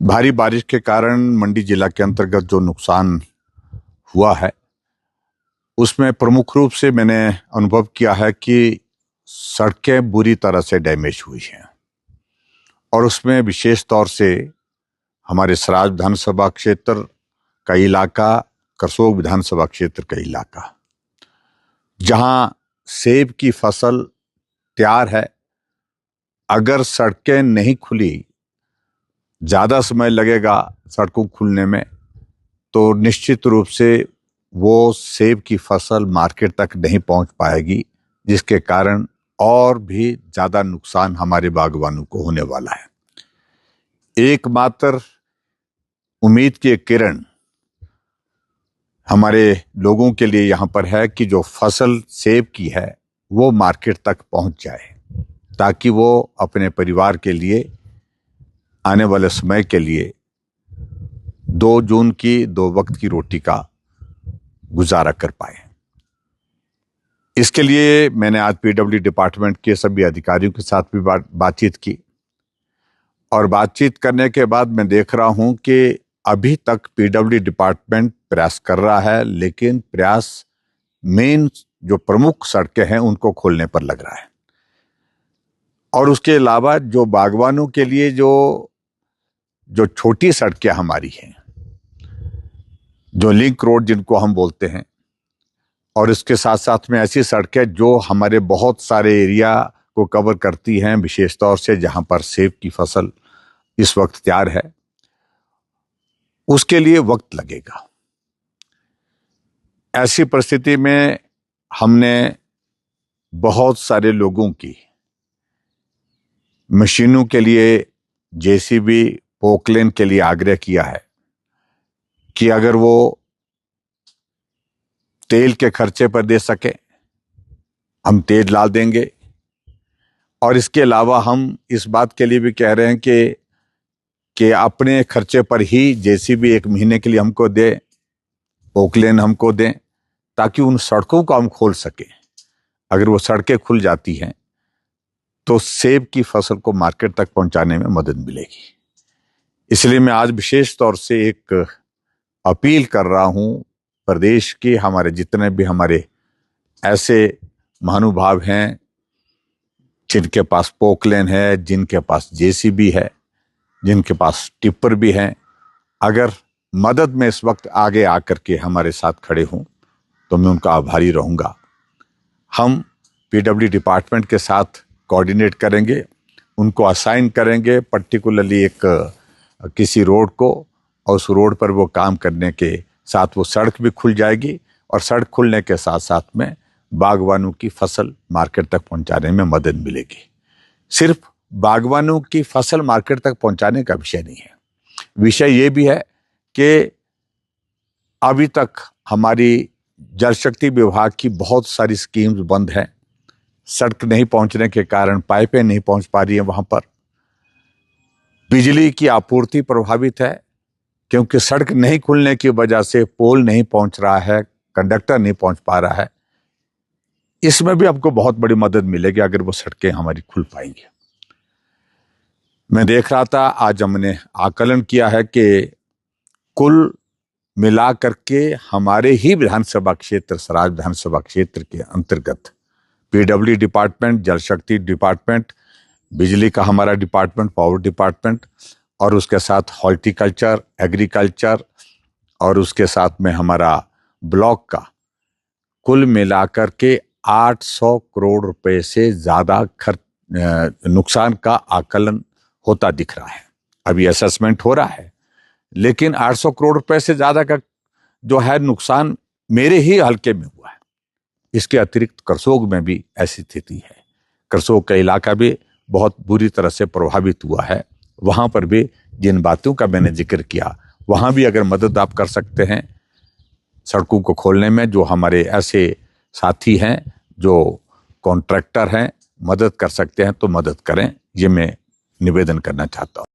भारी बारिश के कारण मंडी जिला के अंतर्गत जो नुकसान हुआ है उसमें प्रमुख रूप से मैंने अनुभव किया है कि सड़कें बुरी तरह से डैमेज हुई हैं और उसमें विशेष तौर से हमारे सराज विधानसभा क्षेत्र का इलाका, करसोग विधानसभा क्षेत्र का इलाका, जहां सेब की फसल तैयार है, अगर सड़कें नहीं खुली, ज्यादा समय लगेगा सड़कों खुलने में, तो निश्चित रूप से वो सेब की फसल मार्केट तक नहीं पहुंच पाएगी, जिसके कारण और भी ज्यादा नुकसान हमारे बागवानों को होने वाला है। एकमात्र उम्मीद की एक किरण हमारे लोगों के लिए यहां पर है कि जो फसल सेब की है वो मार्केट तक पहुंच जाए, ताकि वो अपने परिवार के लिए आने वाले समय के लिए 2 जून की 2 वक्त की रोटी का गुजारा कर पाए। इसके लिए मैंने आज पीडब्ल्यू डिपार्टमेंट के सभी अधिकारियों के साथ भी बातचीत की और बातचीत करने के बाद मैं देख रहा हूं कि अभी तक पीडब्ल्यू डिपार्टमेंट प्रयास कर रहा है, लेकिन प्रयास मेन जो प्रमुख सड़कें हैं उनको खोलने पर लग रहा है। और उसके अलावा जो बागवानों के लिए जो छोटी सड़कें हमारी हैं, जो लिंक रोड जिनको हम बोलते हैं, और इसके साथ साथ में ऐसी सड़कें जो हमारे बहुत सारे एरिया को कवर करती हैं, विशेष तौर से जहां पर सेब की फसल इस वक्त तैयार है, उसके लिए वक्त लगेगा। ऐसी परिस्थिति में हमने बहुत सारे लोगों की मशीनों के लिए, जेसीबी, पोकलेन के लिए आग्रह किया है कि अगर वो तेल के खर्चे पर दे सके, हम तेल डाल देंगे। और इसके अलावा हम इस बात के लिए भी कह रहे हैं कि अपने खर्चे पर ही जेसीबी 1 महीने के लिए हमको दे, पोकलेन हमको दें, ताकि उन सड़कों को हम खोल सके। अगर वो सड़कें खुल जाती हैं तो सेब की फसल को मार्केट तक पहुंचाने में मदद मिलेगी। इसलिए मैं आज विशेष तौर से एक अपील कर रहा हूं प्रदेश के हमारे जितने भी हमारे ऐसे महानुभाव हैं जिनके पास पोकलेन है, जिनके पास जेसीबी है, जिनके पास टिप्पर भी हैं, अगर मदद में इस वक्त आगे आकर के हमारे साथ खड़े हों तो मैं उनका आभारी रहूंगा। हम पीडब्ल्यू डिपार्टमेंट के साथ कोऑर्डिनेट करेंगे, उनको असाइन करेंगे पर्टिकुलरली एक किसी रोड को, और उस रोड पर वो काम करने के साथ वो सड़क भी खुल जाएगी और सड़क खुलने के साथ साथ में बागवानों की फसल मार्केट तक पहुंचाने में मदद मिलेगी। सिर्फ बागवानों की फसल मार्केट तक पहुंचाने का विषय नहीं है, विषय ये भी है कि अभी तक हमारी जल शक्ति विभाग की बहुत सारी स्कीम्स बंद हैं। सड़क नहीं पहुंचने के कारण पाइपें नहीं पहुंच पा रही हैं वहां पर। बिजली की आपूर्ति प्रभावित है, क्योंकि सड़क नहीं खुलने की वजह से पोल नहीं पहुंच रहा है, कंडक्टर नहीं पहुंच पा रहा है। इसमें भी आपको बहुत बड़ी मदद मिलेगी अगर वो सड़कें हमारी खुल पाएंगी। मैं देख रहा था, आज हमने आकलन किया है कि कुल मिला करके हमारे ही विधानसभा क्षेत्र, सराज विधानसभा क्षेत्र के अंतर्गत पीडब्ल्यू डिपार्टमेंट, जल शक्ति डिपार्टमेंट, बिजली का हमारा डिपार्टमेंट, पावर डिपार्टमेंट, और उसके साथ हॉर्टिकल्चर, एग्रीकल्चर, और उसके साथ में हमारा ब्लॉक का, कुल मिलाकर के 800 करोड़ रुपए से ज्यादा नुकसान का आकलन होता दिख रहा है। अभी असेसमेंट हो रहा है, लेकिन 800 करोड़ रुपए से ज्यादा का जो है नुकसान मेरे ही हलके में हुआ है। इसके अतिरिक्त करसोग में भी ऐसी स्थिति है। करसोग का इलाका भी बहुत बुरी तरह से प्रभावित हुआ है। वहां पर भी जिन बातों का मैंने जिक्र किया, वहां भी अगर मदद आप कर सकते हैं सड़कों को खोलने में, जो हमारे ऐसे साथी हैं जो कॉन्ट्रैक्टर हैं, मदद कर सकते हैं तो मदद करें, ये मैं निवेदन करना चाहता हूं।